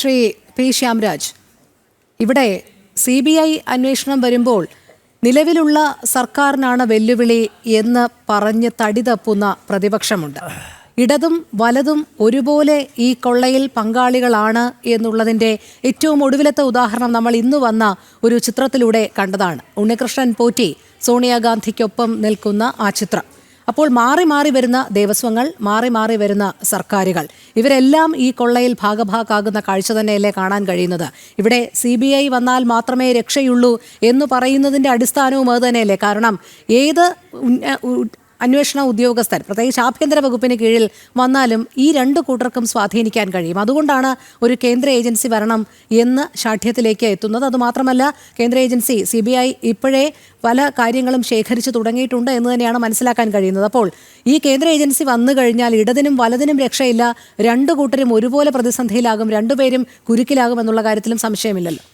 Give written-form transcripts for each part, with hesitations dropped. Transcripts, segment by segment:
Shri P Shyamraj, ഇവിടെ CBI അന്വേഷണം വരുമ്പോൾ നിലവിലുള്ള സർക്കാരിനാണ് വെല്ലുവിളി എന്ന് പറഞ്ഞ് തടി തപ്പുന്ന പ്രതിപക്ഷമുണ്ട്. ഇടതും വലതും ഒരുപോലെ ഈ കൊള്ളയിൽ പങ്കാളികളാണ് എന്നുള്ളതിൻ്റെ ഏറ്റവും ഒടുവിലത്തെ ഉദാഹരണം നമ്മൾ ഇന്ന് വന്ന ഒരു ചിത്രത്തിലൂടെ കണ്ടതാണ്. ഉണ്ണികൃഷ്ണൻ പോറ്റി സോണിയാഗാന്ധിക്കൊപ്പം നിൽക്കുന്ന ആ ചിത്രം. അപ്പോൾ മാറി മാറി വരുന്ന ദേവസ്വങ്ങൾ, മാറി മാറി വരുന്ന സർക്കാരുകൾ, ഇവരെല്ലാം ഈ കൊള്ളയിൽ ഭാഗഭാക്കാകുന്ന കാഴ്ച തന്നെയല്ലേ കാണാൻ കഴിയുന്നത്. ഇവിടെ CBI വന്നാൽ മാത്രമേ രക്ഷയുള്ളൂ എന്ന് പറയുന്നതിൻ്റെ അടിസ്ഥാനവും അത് തന്നെയല്ലേ. കാരണം ഏത് അന്വേഷണ ഉദ്യോഗസ്ഥർ, പ്രത്യേകിച്ച് ആഭ്യന്തര വകുപ്പിന് കീഴിൽ വന്നാലും ഈ രണ്ടു കൂട്ടർക്കും സ്വാധീനിക്കാൻ കഴിയും. അതുകൊണ്ടാണ് ഒരു കേന്ദ്ര ഏജൻസി വരണം എന്ന് ശാഠ്യത്തിലേക്ക് എത്തുന്നത്. അതുമാത്രമല്ല, കേന്ദ്ര ഏജൻസി CBI ഇപ്പോഴേ പല കാര്യങ്ങളും ശേഖരിച്ചു തുടങ്ങിയിട്ടുണ്ട് എന്ന് തന്നെയാണ് മനസ്സിലാക്കാൻ കഴിയുന്നത്. അപ്പോൾ ഈ കേന്ദ്ര ഏജൻസി വന്നു കഴിഞ്ഞാൽ ഇടതിനും വലതിനും രക്ഷയില്ല. രണ്ടു കൂട്ടരും ഒരുപോലെ പ്രതിസന്ധിയിലാകും, രണ്ടുപേരും കുരുക്കിലാകും എന്നുള്ള കാര്യത്തിലും സംശയമില്ലല്ലോ.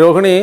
രോഹിണി,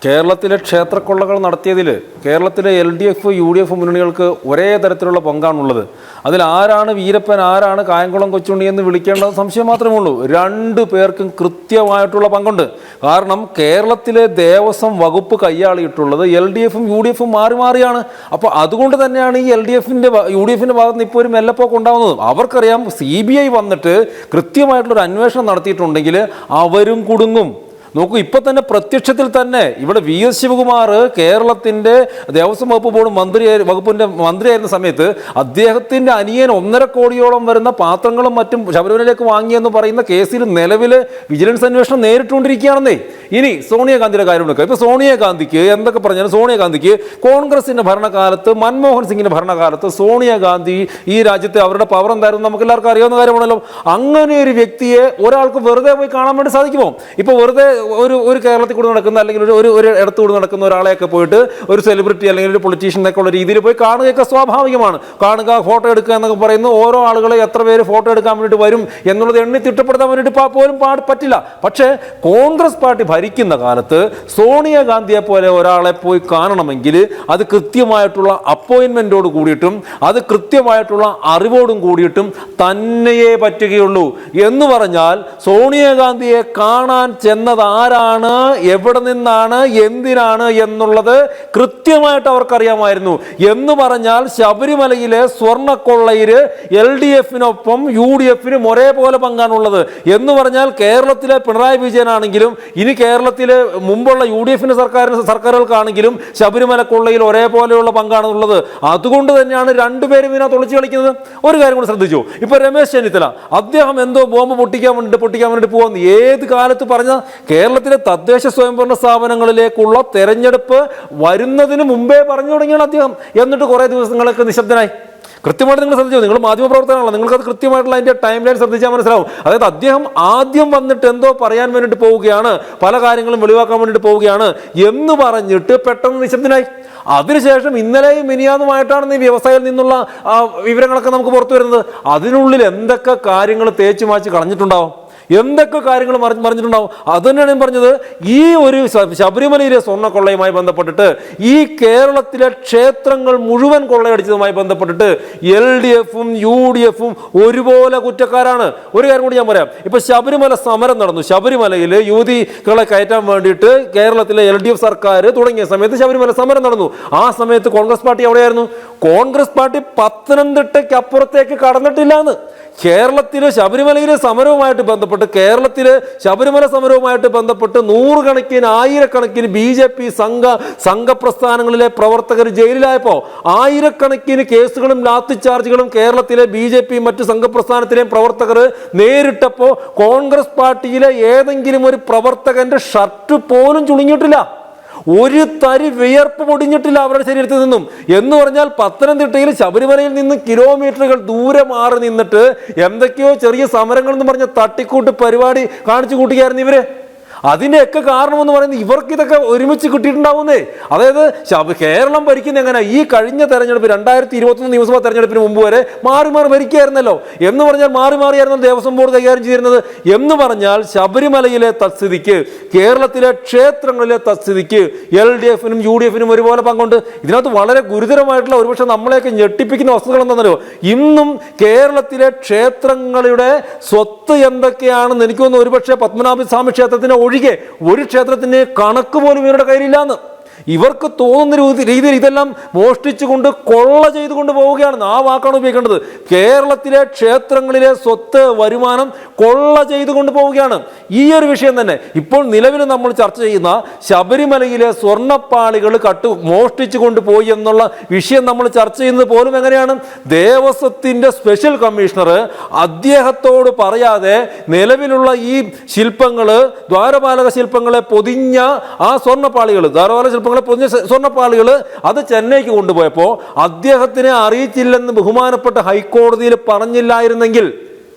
കേരളത്തിലെ ക്ഷേത്രക്കൊള്ളകൾ നടത്തിയതിൽ കേരളത്തിലെ LDF UDF മുന്നണികൾക്ക് ഒരേ തരത്തിലുള്ള പങ്കാണുള്ളത്. അതിൽ ആരാണ് വീരപ്പൻ, ആരാണ് കായംകുളം കൊച്ചുണ്ണി എന്ന് വിളിക്കേണ്ടത് സംശയം മാത്രമേ ഉള്ളൂ. രണ്ടു പേർക്കും കൃത്യമായിട്ടുള്ള പങ്കുണ്ട്. കാരണം കേരളത്തിലെ ദേവസ്വം വകുപ്പ് കൈയാളിയിട്ടുള്ളത് LDF UDF മാറി മാറിയാണ്. അപ്പോൾ അതുകൊണ്ട് തന്നെയാണ് ഈ UDF ഭാഗത്ത് നിന്ന് ഇപ്പോൾ ഒരു മെല്ലപ്പോക്ക് ഉണ്ടാകുന്നത്. അവർക്കറിയാം CBI വന്നിട്ട് കൃത്യമായിട്ടുള്ളൊരു അന്വേഷണം നടത്തിയിട്ടുണ്ടെങ്കിൽ അവരും കുടുങ്ങും. നോക്കൂ, ഇപ്പൊ തന്നെ പ്രത്യക്ഷത്തിൽ തന്നെ ഇവിടെ VS ശിവകുമാർ കേരളത്തിന്റെ ദേവസ്വം വകുപ്പ് ബോർഡ് വകുപ്പിന്റെ മന്ത്രിയായിരുന്ന സമയത്ത് അദ്ദേഹത്തിന്റെ അനിയൻ 1.5 കോടിയോളം വരുന്ന പാത്രങ്ങളും മറ്റും ശബരിമലയിലേക്ക് വാങ്ങിയെന്ന് പറയുന്ന കേസിൽ നിലവിൽ വിജിലൻസ് അന്വേഷണം നേരിട്ടുകൊണ്ടിരിക്കുകയാണെന്നേ. ഇനി സോണിയാഗാന്ധിയുടെ കാര്യം എടുക്കുക. ഇപ്പൊ സോണിയാഗാന്ധിക്ക് എന്തൊക്കെ പറഞ്ഞാലും സോണിയാഗാന്ധിക്ക് കോൺഗ്രസിന്റെ ഭരണകാലത്ത്, മൻമോഹൻ സിംഗിന്റെ ഭരണകാലത്ത് സോണിയാഗാന്ധി ഈ രാജ്യത്തെ അവരുടെ പവർ എന്തായിരുന്നു നമുക്ക് എല്ലാവർക്കും അറിയാവുന്ന കാര്യമാണല്ലോ. അങ്ങനെ ഒരു വ്യക്തിയെ ഒരാൾക്ക് വെറുതെ പോയി കാണാൻ വേണ്ടി സാധിക്കുമോ? ഇപ്പൊ വെറുതെ ഒരു കേരളത്തിൽ കൂടെ നടക്കുന്ന അല്ലെങ്കിൽ ഒരു ഇടത്തു കൂടെ നടക്കുന്ന ഒരാളെയൊക്കെ പോയിട്ട് ഒരു സെലിബ്രിറ്റി അല്ലെങ്കിൽ ഒരു പൊളിറ്റീഷ്യനൊക്കെ ഉള്ള രീതിയിൽ പോയി കാണുകയൊക്കെ സ്വാഭാവികമാണ്. കാണുക, ഫോട്ടോ എടുക്കുക എന്നൊക്കെ പറയുന്നു. ഓരോ ആളുകളെ എത്ര പേര് ഫോട്ടോ എടുക്കാൻ വേണ്ടിയിട്ട് വരും എന്നുള്ളത് എണ്ണി തിട്ടപ്പെടുത്താൻ വേണ്ടിയിട്ട് പോലും പറ്റില്ല. പക്ഷേ കോൺഗ്രസ് പാർട്ടി ഭരിക്കുന്ന കാലത്ത് സോണിയാഗാന്ധിയെ പോലെ ഒരാളെ പോയി കാണണമെങ്കിൽ അത് കൃത്യമായിട്ടുള്ള അപ്പോയിന്റ്മെന്റോട് കൂടിയിട്ടും അത് കൃത്യമായിട്ടുള്ള അറിവോടും കൂടിയിട്ടും തന്നെയേ പറ്റുകയുള്ളൂ. എന്ന് പറഞ്ഞാൽ സോണിയാഗാന്ധിയെ കാണാൻ ചെന്നത് ആരാണ്, എവിടെ നിന്നാണ്, എന്തിനാണ് എന്നുള്ളത് കൃത്യമായിട്ട് അവർക്കറിയാമായിരുന്നു. എന്ന് പറഞ്ഞാൽ ശബരിമലയിലെ സ്വർണ്ണക്കൊള്ളയില് LDF-നൊപ്പം UDF-നും ഒരേപോലെ പങ്കാണുള്ളത്. എന്ന് പറഞ്ഞാൽ കേരളത്തിലെ പിണറായി വിജയനാണെങ്കിലും ഇനി കേരളത്തിലെ മുമ്പുള്ള UDF-ന്റെ സർക്കാരുകൾക്കാണെങ്കിലും ശബരിമല കൊള്ളയിൽ ഒരേപോലെയുള്ള പങ്കാണുള്ളത്. അതുകൊണ്ട് തന്നെയാണ് രണ്ടുപേരും ഇതിനകത്ത് ഒളിച്ചു കളിക്കുന്നത്. ഒരു കാര്യം കൂടി ശ്രദ്ധിച്ചു. ഇപ്പൊ രമേശ് ചെന്നിത്തല അദ്ദേഹം എന്തോ ബോംബ് പൊട്ടിക്കാൻ വേണ്ടി പോകുന്നു. ഏത് കാലത്ത് പറഞ്ഞ കേരളത്തിലെ തദ്ദേശ സ്വയംഭരണ സ്ഥാപനങ്ങളിലേക്കുള്ള തെരഞ്ഞെടുപ്പ് വരുന്നതിന് മുമ്പേ പറഞ്ഞു തുടങ്ങിയാണ് അദ്ദേഹം. എന്നിട്ട് കുറെ ദിവസങ്ങളൊക്കെ നിശബ്ദനായി. കൃത്യമായിട്ട് നിങ്ങൾ ശ്രദ്ധിച്ചു, നിങ്ങൾ മാധ്യമപ്രവർത്തനമാണല്ലോ, നിങ്ങൾക്ക് അത് കൃത്യമായിട്ടുള്ള അതിന്റെ ടൈം ലൈൻ ശ്രദ്ധിച്ചാൽ മനസ്സിലാവും. അതായത് അദ്ദേഹം ആദ്യം വന്നിട്ട് എന്തോ പറയാൻ വേണ്ടിയിട്ട് പോവുകയാണ്, പല കാര്യങ്ങളും വെളിവാക്കാൻ വേണ്ടിയിട്ട് പോവുകയാണ് എന്ന് പറഞ്ഞിട്ട് പെട്ടെന്ന് നിശബ്ദനായി. അതിനുശേഷം ഇന്നലെയും മിനിയാന്നുമായിട്ടാണ് ഈ വ്യവസായിയിൽ നിന്നുള്ള വിവരങ്ങളൊക്കെ നമുക്ക് പുറത്തു വരുന്നത്. അതിനുള്ളിൽ എന്തൊക്കെ കാര്യങ്ങൾ തേച്ചു മാച്ച് കളഞ്ഞിട്ടുണ്ടാവും, എന്തൊക്കെ കാര്യങ്ങൾ മറിഞ്ഞിട്ടുണ്ടാവും. അത് തന്നെയാണ് ഞാൻ പറഞ്ഞത്. ഈ ഒരു ശബരിമലയിലെ സ്വർണ്ണക്കൊള്ളയുമായി ബന്ധപ്പെട്ടിട്ട്, ഈ കേരളത്തിലെ ക്ഷേത്രങ്ങൾ മുഴുവൻ കൊള്ളയടിച്ചതുമായി ബന്ധപ്പെട്ടിട്ട് LDF-ഉം UDF-ഉം ഒരുപോലെ കുറ്റക്കാരാണ്. ഒരു കാര്യം കൂടി ഞാൻ പറയാം. ഇപ്പൊ ശബരിമല സമരം നടന്നു. ശബരിമലയിൽ യുവതികളെ കയറ്റാൻ വേണ്ടിയിട്ട് കേരളത്തിലെ LDF സർക്കാർ തുടങ്ങിയ സമയത്ത് ശബരിമല സമരം നടന്നു. ആ സമയത്ത് കോൺഗ്രസ് പാർട്ടി എവിടെയായിരുന്നു? കോൺഗ്രസ് പാർട്ടി പത്തനംതിട്ടയ്ക്ക് അപ്പുറത്തേക്ക് കടന്നിട്ടില്ലാന്ന്. കേരളത്തിലെ ശബരിമലയിലെ സമരവുമായിട്ട് ബന്ധപ്പെട്ട്, കേരളത്തിലെ ശബരിമല സമരവുമായിട്ട് ബന്ധപ്പെട്ട് നൂറുകണക്കിന് ആയിരക്കണക്കിന് BJP സംഘപ്രസ്ഥാനങ്ങളിലെ പ്രവർത്തകർ ജയിലിലായപ്പോൾ ആയിരക്കണക്കിന് കേസുകളും ലാത്തി ചാർജുകളും കേരളത്തിലെ BJP മറ്റു സംഘപ്രസ്ഥാനത്തിലെയും പ്രവർത്തകർ നേരിട്ടപ്പോൾ കോൺഗ്രസ് പാർട്ടിയിലെ ഏതെങ്കിലും ഒരു പ്രവർത്തകന്റെ ഷർട്ട് പോലും ചുളുങ്ങിയിട്ടില്ല, ഒരു തരി വിയർപ്പ് പൊടിഞ്ഞിട്ടില്ല അവരുടെ ശരീരത്തിൽ നിന്നും. എന്ന് പറഞ്ഞാൽ പത്തനംതിട്ടയിൽ ശബരിമലയിൽ നിന്ന് കിലോമീറ്ററുകൾ ദൂരെ മാറി നിന്നിട്ട് എന്തൊക്കെയോ ചെറിയ സമരങ്ങൾ എന്ന് പറഞ്ഞ തട്ടിക്കൂട്ട് പരിപാടി കാണിച്ചു കൂട്ടുകയായിരുന്നു ഇവര്. അതിൻ്റെയൊക്കെ കാരണമെന്ന് പറയുന്നത് ഇവർക്ക് ഇതൊക്കെ ഒരുമിച്ച് കിട്ടിയിട്ടുണ്ടാവുന്നേ. അതായത് കേരളം ഭരിക്കുന്ന എങ്ങനെ, ഈ കഴിഞ്ഞ തെരഞ്ഞെടുപ്പ് 2021 നിയമസഭാ തെരഞ്ഞെടുപ്പിന് മുമ്പ് വരെ മാറി മാറി ഭരിക്കുകയായിരുന്നല്ലോ. എന്ന് പറഞ്ഞാൽ മാറി മാറിയായിരുന്നു ദേവസ്വം ബോർഡ് കൈകാര്യം ചെയ്തിരുന്നത്. എന്ന് പറഞ്ഞാൽ ശബരിമലയിലെ തത്സ്ഥിതിക്ക്, കേരളത്തിലെ ക്ഷേത്രങ്ങളിലെ തത്സ്ഥിതിക്ക് LDF-നും UDF-നും ഒരുപോലെ പങ്കുണ്ട്. ഇതിനകത്ത് വളരെ ഗുരുതരമായിട്ടുള്ള ഒരുപക്ഷെ നമ്മളെയൊക്കെ ഞെട്ടിപ്പിക്കുന്ന വസ്തുതകൾ എന്താണെന്നല്ലോ. ഇന്നും കേരളത്തിലെ ക്ഷേത്രങ്ങളുടെ സ്വത്ത് എന്തൊക്കെയാണെന്ന് എനിക്ക് തോന്നുന്നു ഒരുപക്ഷെ പത്മനാഭസ്വാമി ക്ഷേത്രത്തിന് ഒഴികെ ഒരു ക്ഷേത്രത്തിന് കണക്ക് പോലും ഇവരുടെ കയ്യിലില്ലാന്ന്. ഇവർക്ക് തോന്നുന്ന രീതിയിൽ ഇതെല്ലാം മോഷ്ടിച്ചുകൊണ്ട് കൊള്ള ചെയ്തുകൊണ്ട് പോവുകയാണെന്ന്. ആ വാക്കാണ് ഉപയോഗിക്കേണ്ടത്. കേരളത്തിലെ ക്ഷേത്രങ്ങളിലെ സ്വത്ത് വരുമാനം കൊള്ള ചെയ്തുകൊണ്ട് പോവുകയാണ്. ഈ ഒരു വിഷയം തന്നെ ഇപ്പോൾ നിലവിൽ നമ്മൾ ചർച്ച ചെയ്യുന്ന ശബരിമലയിലെ സ്വർണ്ണപ്പാളികൾ മോഷ്ടിച്ചു കൊണ്ടുപോയി എന്നുള്ള വിഷയം നമ്മൾ ചർച്ച ചെയ്യുന്നത് പോലും എങ്ങനെയാണ്? ദേവസ്വത്തിന്റെ സ്പെഷ്യൽ കമ്മീഷണർ അദ്ദേഹത്തോട് പറയാതെ നിലവിലുള്ള ഈ ശില്പങ്ങള്, ദ്വാരപാലക ശില്പങ്ങളെ പൊതിഞ്ഞ ആ സ്വർണ്ണപ്പാളികൾ, ദ്വാരപാലക ശില്പങ്ങൾ പൊതിഞ്ഞ സ്വർണ്ണപ്പാളികൾ അത് ചെന്നൈക്ക് കൊണ്ടുപോയപ്പോൾ അദ്ദേഹത്തിനെ അറിയിച്ചില്ലെന്ന് ബഹുമാനപ്പെട്ട ഹൈക്കോടതിയിൽ പറഞ്ഞില്ലായിരുന്നെങ്കിൽ,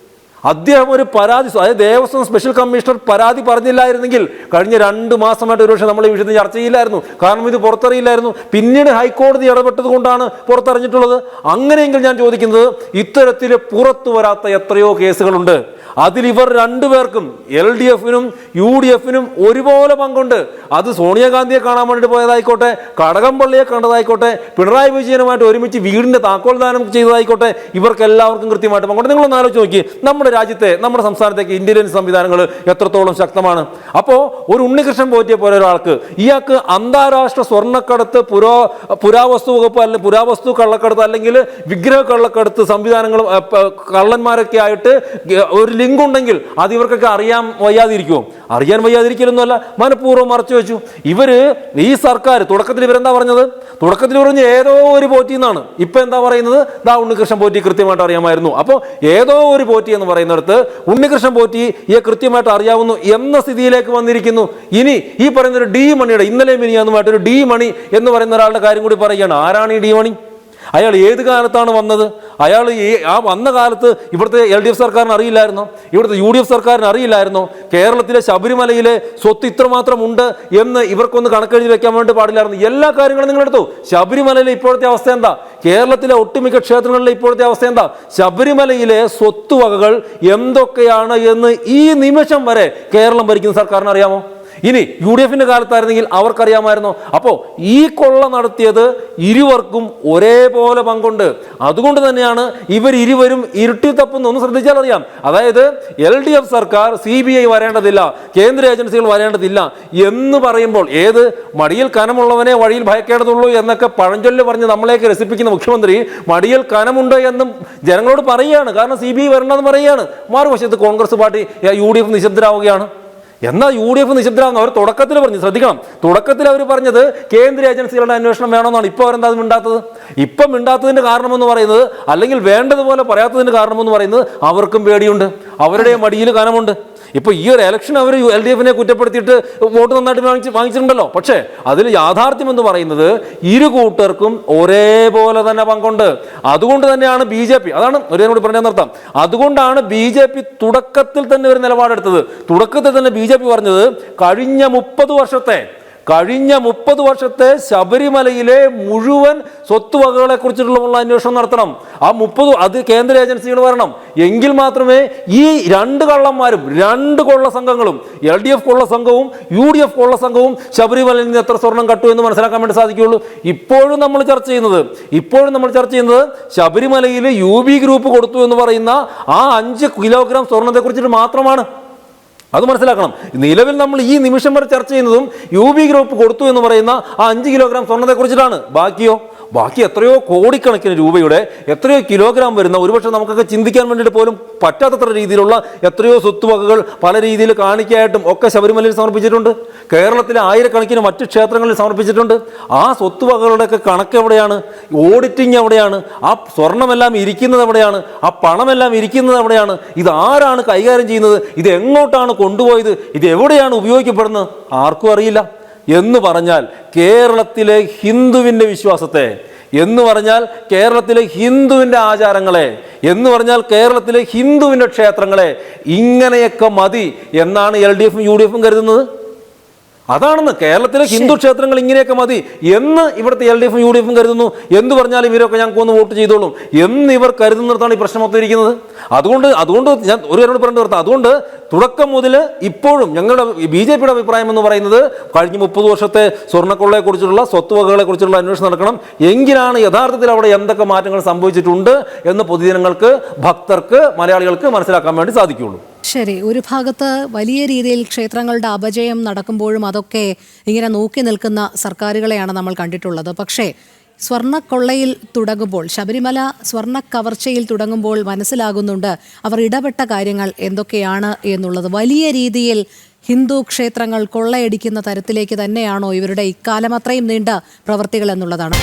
അദ്ദേഹം ഒരു പരാതി, അതായത് ദേവസ്വം സ്പെഷ്യൽ കമ്മീഷണർ പരാതി പറഞ്ഞില്ലായിരുന്നെങ്കിൽ കഴിഞ്ഞ 2 മാസമായിട്ട് ഒരുപക്ഷെ നമ്മൾ ഈ വിഷയത്തിൽ ചർച്ച ചെയ്യില്ലായിരുന്നു. കാരണം ഇത് പുറത്തറിയില്ലായിരുന്നു. പിന്നീട് ഹൈക്കോടതി ഇടപെട്ടത് കൊണ്ടാണ് പുറത്തറിഞ്ഞിട്ടുള്ളത്. അങ്ങനെയെങ്കിൽ ഞാൻ ചോദിക്കുന്നത്, ഇത്തരത്തിൽ പുറത്തു വരാത്ത എത്രയോ കേസുകളുണ്ട്. അതിൽ ഇവർ രണ്ടുപേർക്കും, LDF-നും UDF-നും ഒരുപോലെ പങ്കുണ്ട്. അത് സോണിയാഗാന്ധിയെ കാണാൻ വേണ്ടിയിട്ട് പോയതായിക്കോട്ടെ, കടകംപള്ളിയെ കണ്ടതായിക്കോട്ടെ, പിണറായി വിജയനുമായിട്ട് ഒരുമിച്ച് വീടിന്റെ താക്കോൽ ദാനം ചെയ്തതായിക്കോട്ടെ, ഇവർക്ക് എല്ലാവർക്കും കൃത്യമായിട്ട് പങ്കുണ്ട്. നിങ്ങളൊന്ന് ആലോചിച്ച് നോക്കി, നമ്മുടെ രാജ്യത്തെ, നമ്മുടെ സംസ്ഥാനത്തേക്ക് ഇന്റലിജൻസ് സംവിധാനങ്ങൾ എത്രത്തോളം ശക്തമാണ്. അപ്പോൾ ഒരു ഉണ്ണികൃഷ്ണൻ പോറ്റിയെ പോലെ ഒരാൾക്ക്, ഇയാൾക്ക് അന്താരാഷ്ട്ര സ്വർണ്ണക്കടത്ത്, പുരാവസ്തു വകുപ്പ്, അല്ലെങ്കിൽ പുരാവസ്തു കള്ളക്കടത്ത്, അല്ലെങ്കിൽ വിഗ്രഹ കള്ളക്കടത്ത് സംവിധാനങ്ങൾ, കള്ളന്മാരൊക്കെ ആയിട്ട് ഒരു ലിങ്ക് ഉണ്ടെങ്കിൽ അത് ഇവർക്കൊക്കെ അറിയാൻ വയ്യാതിരിക്കുമോ? അറിയാൻ വയ്യാതിരിക്കലൊന്നുമല്ല, മനഃപൂർവ്വം മറച്ചു വെച്ചു. ഈ സർക്കാർ തുടക്കത്തിൽ ഇവരെന്താ പറഞ്ഞത്? തുടക്കത്തിൽ പറഞ്ഞ് ഏതോ ഒരു പോറ്റി എന്നാണ്. ഇപ്പൊ എന്താ പറയുന്നത്? ദാ ഉണ്ണികൃഷ്ണൻ പോറ്റി കൃത്യമായിട്ട് അറിയാമായിരുന്നു. അപ്പോൾ ഏതോ ഒരു പോറ്റി എന്ന് പറയുന്നിടത്ത് ഉണ്ണികൃഷ്ണൻ പോറ്റിയെ കൃത്യമായിട്ട് അറിയാവുന്നു എന്ന സ്ഥിതിയിലേക്ക് വന്നിരിക്കുന്നു. ഇനി ഈ പറയുന്ന ഒരു D മണിയുടെ, ഇന്നലെ മിനിയാന്നുമായിട്ട് ഒരു D മണി എന്ന് പറയുന്ന ഒരാളുടെ കാര്യം കൂടി പറയുകയാണ്. ആരാണ് ഈ D മണി? അയാൾ ഏത് കാലത്താണ് വന്നത്? അയാൾ ആ വന്ന കാലത്ത് ഇവിടുത്തെ LDF സർക്കാരിന് അറിയില്ലായിരുന്നോ? ഇവിടുത്തെ UDF സർക്കാരിന് അറിയില്ലായിരുന്നോ? കേരളത്തിലെ ശബരിമലയിലെ സ്വത്ത് ഇത്രമാത്രം ഉണ്ട് എന്ന് ഇവർക്കൊന്ന് കണക്കെഴുതി വെക്കാൻ വേണ്ടി പാടില്ലായിരുന്നു. എല്ലാ കാര്യങ്ങളും നിങ്ങൾ എടുത്തു. ശബരിമലയിലെ ഇപ്പോഴത്തെ അവസ്ഥ എന്താ? കേരളത്തിലെ ഒട്ടുമിക്ക ക്ഷേത്രങ്ങളിലെ ഇപ്പോഴത്തെ അവസ്ഥ എന്താ? ശബരിമലയിലെ സ്വത്തുവകകൾ എന്തൊക്കെയാണ് എന്ന് ഈ നിമിഷം വരെ കേരളം ഭരിക്കുന്ന സർക്കാരിന് അറിയാമോ? ഇനി UDF-ന്റെ കാലത്തായിരുന്നെങ്കിൽ അവർക്കറിയാമായിരുന്നോ? അപ്പോൾ ഈ കൊള്ള നടത്തിയത് ഇരുവർക്കും ഒരേപോലെ പങ്കുണ്ട്. അതുകൊണ്ട് തന്നെയാണ് ഇരുവരും ഇരുട്ടി തപ്പുന്ന. ഒന്ന് ശ്രദ്ധിച്ചാൽ അറിയാം. അതായത് LDF സർക്കാർ CBI വരേണ്ടതില്ല, കേന്ദ്ര ഏജൻസികൾ വരേണ്ടതില്ല എന്ന് പറയുമ്പോൾ, ഏത് മടിയിൽ കനമുള്ളവനെ വഴിയിൽ ഭയക്കേണ്ടതുള്ളൂ എന്നൊക്കെ പഴഞ്ചൊല്ല് പറഞ്ഞ് നമ്മളെയൊക്കെ രസിപ്പിക്കുന്ന മുഖ്യമന്ത്രി മടിയിൽ കനമുണ്ട് എന്നും ജനങ്ങളോട് പറയുകയാണ്. കാരണം CBI വരണമെന്ന് പറയുകയാണ്. മറുവശത്ത് കോൺഗ്രസ് പാർട്ടി, UDF നിശബ്ദരാവുകയാണ്. എന്നാൽ UDF നിശബ്ദരാകുന്നു. അവർ തുടക്കത്തിൽ പറഞ്ഞു, ശ്രദ്ധിക്കണം, തുടക്കത്തിൽ അവർ പറഞ്ഞത് കേന്ദ്ര ഏജൻസികളുടെ അന്വേഷണം വേണമെന്നാണ്. ഇപ്പോൾ അവരെന്താ മിണ്ടാത്തത്? ഇപ്പം മിണ്ടാത്തതിന്റെ കാരണമെന്ന് പറയുന്നത്, അല്ലെങ്കിൽ വേണ്ടതുപോലെ പറയാത്തതിന്റെ കാരണമെന്ന് പറയുന്നത്, അവർക്കും പേടിയുണ്ട്, അവരുടെ മടിയിൽ കനമുണ്ട്. ഇപ്പൊ ഈ ഒരു ഇലക്ഷൻ അവർ LDF-നെ കുറ്റപ്പെടുത്തിയിട്ട് വോട്ട് നന്നായിട്ട് വാങ്ങിച്ചിട്ടുണ്ടല്ലോ. പക്ഷേ അതിൽ യാഥാർത്ഥ്യം എന്ന് പറയുന്നത് ഇരു കൂട്ടർക്കും ഒരേപോലെ തന്നെ പങ്കുണ്ട്. അതുകൊണ്ട് തന്നെയാണ് BJP, അതാണ് ഒരേനോട് പറഞ്ഞു നിർത്താം, അതുകൊണ്ടാണ് BJP തുടക്കത്തിൽ തന്നെ ഒരു നിലപാടെടുത്തത്. തുടക്കത്തിൽ തന്നെ BJP പറഞ്ഞത് കഴിഞ്ഞ 30 വർഷത്തെ ശബരിമലയിലെ മുഴുവൻ സ്വത്തുവകകളെ കുറിച്ചിട്ടുള്ള അന്വേഷണം നടത്തണം. അത് കേന്ദ്ര ഏജൻസികൾ വരണം. എങ്കിൽ മാത്രമേ ഈ 2 കള്ളന്മാരും, 2 കൊള്ള സംഘങ്ങളും, LDF കൊള്ള സംഘവും UDF കൊള്ള സംഘവും ശബരിമലയിൽ നിന്ന് എത്ര സ്വർണം കട്ടു എന്ന് മനസ്സിലാക്കാൻ വേണ്ടി സാധിക്കുകയുള്ളൂ. ഇപ്പോഴും നമ്മൾ ചർച്ച ചെയ്യുന്നത് ശബരിമലയിൽ UB ഗ്രൂപ്പ് കൊടുത്തു എന്ന് പറയുന്ന ആ 5 കിലോഗ്രാം സ്വർണത്തെ കുറിച്ചിട്ട് മാത്രമാണ്. അത് മനസ്സിലാക്കണം. നിലവിൽ നമ്മൾ ഈ നിമിഷം വരെ ചർച്ച ചെയ്യുന്നതും UB ഗ്രൂപ്പ് കൊടുത്തു എന്ന് പറയുന്ന ആ 5 കിലോഗ്രാം സ്വർണ്ണത്തെ കുറിച്ചിട്ടാണ്. ബാക്കി എത്രയോ കോടിക്കണക്കിന് രൂപയുടെ, എത്രയോ കിലോഗ്രാം വരുന്ന, ഒരുപക്ഷെ നമുക്കൊക്കെ ചിന്തിക്കാൻ വേണ്ടിയിട്ട് പോലും പറ്റാത്തത്ര രീതിയിലുള്ള എത്രയോ സ്വത്തുവകകൾ പല രീതിയിൽ കാണിക്കായിട്ടും ഒക്കെ ശബരിമലയിൽ സമർപ്പിച്ചിട്ടുണ്ട്. കേരളത്തിലെ ആയിരക്കണക്കിന് മറ്റ് ക്ഷേത്രങ്ങളിൽ സമർപ്പിച്ചിട്ടുണ്ട്. ആ സ്വത്തുവകകളുടെയൊക്കെ കണക്ക് എവിടെയാണ്? ഓഡിറ്റിംഗ് എവിടെയാണ്? ആ സ്വർണ്ണമെല്ലാം ഇരിക്കുന്നത് എവിടെയാണ്? ആ പണമെല്ലാം ഇരിക്കുന്നത് എവിടെയാണ്? ഇത് ആരാണ് കൈകാര്യം ചെയ്യുന്നത്? ഇത് എങ്ങോട്ടാണ് കൊണ്ടുപോയത്? ഇത് എവിടെയാണ് ഉപയോഗിക്കപ്പെടുന്നത്? ആർക്കും അറിയില്ല. എന്ന് പറഞ്ഞാൽ കേരളത്തിലെ ഹിന്ദുവിൻ്റെ വിശ്വാസത്തെ, എന്ന് പറഞ്ഞാൽ കേരളത്തിലെ ഹിന്ദുവിൻ്റെ ആചാരങ്ങളെ, എന്ന് പറഞ്ഞാൽ കേരളത്തിലെ ഹിന്ദുവിൻ്റെ ക്ഷേത്രങ്ങളെ ഇങ്ങനെയൊക്കെ മതി എന്നാണ് LDF-ഉം UDF-ഉം കരുതുന്നത്. അതാണെന്ന് കേരളത്തിലെ ഹിന്ദു ക്ഷേത്രങ്ങൾ ഇങ്ങനെയൊക്കെ മതി എന്ന് ഇവിടുത്തെ LDF UDF കരുതുന്നു. എന്ത് പറഞ്ഞാലും ഇവരൊക്കെ ഞങ്ങൾക്ക് ഒന്ന് വോട്ട് ചെയ്തോളും എന്ന് ഇവർ കരുതുന്നിടത്താണ് ഈ പ്രശ്നം മൊത്തം ഇരിക്കുന്നത്. അതുകൊണ്ട് ഞാൻ ഒരു കാര്യം പറഞ്ഞു നിർത്താം. അതുകൊണ്ട് തുടക്കം മുതൽ ഇപ്പോഴും ഞങ്ങളുടെ BJPയുടെ അഭിപ്രായം എന്ന് പറയുന്നത് കഴിഞ്ഞ 30 വർഷത്തെ സ്വർണ്ണക്കൊള്ളയെ കുറിച്ചുള്ള സ്വത്തുവകകളെ കുറിച്ചുള്ള അന്വേഷണം നടക്കണം. എങ്കിലാണ് യഥാർത്ഥത്തിൽ അവിടെ എന്തൊക്കെ മാറ്റങ്ങൾ സംഭവിച്ചിട്ടുണ്ട് എന്ന് പൊതുജനങ്ങൾക്ക്, ഭക്തർക്ക്, മലയാളികൾക്ക് മനസ്സിലാക്കാൻ വേണ്ടി സാധിക്കുകയുള്ളൂ. ശരി, ഒരു ഭാഗത്ത് വലിയ രീതിയിൽ ക്ഷേത്രങ്ങളുടെ അപജയം നടക്കുമ്പോഴും അതൊക്കെ ഇങ്ങനെ നോക്കി നിൽക്കുന്ന സർക്കാരുകളെയാണ് നമ്മൾ കണ്ടിട്ടുള്ളത്. പക്ഷേ സ്വർണ്ണക്കൊള്ളയിൽ തുടങ്ങുമ്പോൾ, ശബരിമല സ്വർണ്ണ കവർച്ചയിൽ തുടങ്ങുമ്പോൾ മനസ്സിലാകുന്നുണ്ട് അവർ ഇടപെട്ട കാര്യങ്ങൾ എന്തൊക്കെയാണ് എന്നുള്ളത്. വലിയ രീതിയിൽ ഹിന്ദു ക്ഷേത്രങ്ങൾ കൊള്ളയടിക്കുന്ന തരത്തിലേക്ക് തന്നെയാണോ ഇവരുടെ ഇക്കാലം അത്രയും നീണ്ട പ്രവൃത്തികൾ എന്നുള്ളതാണ്.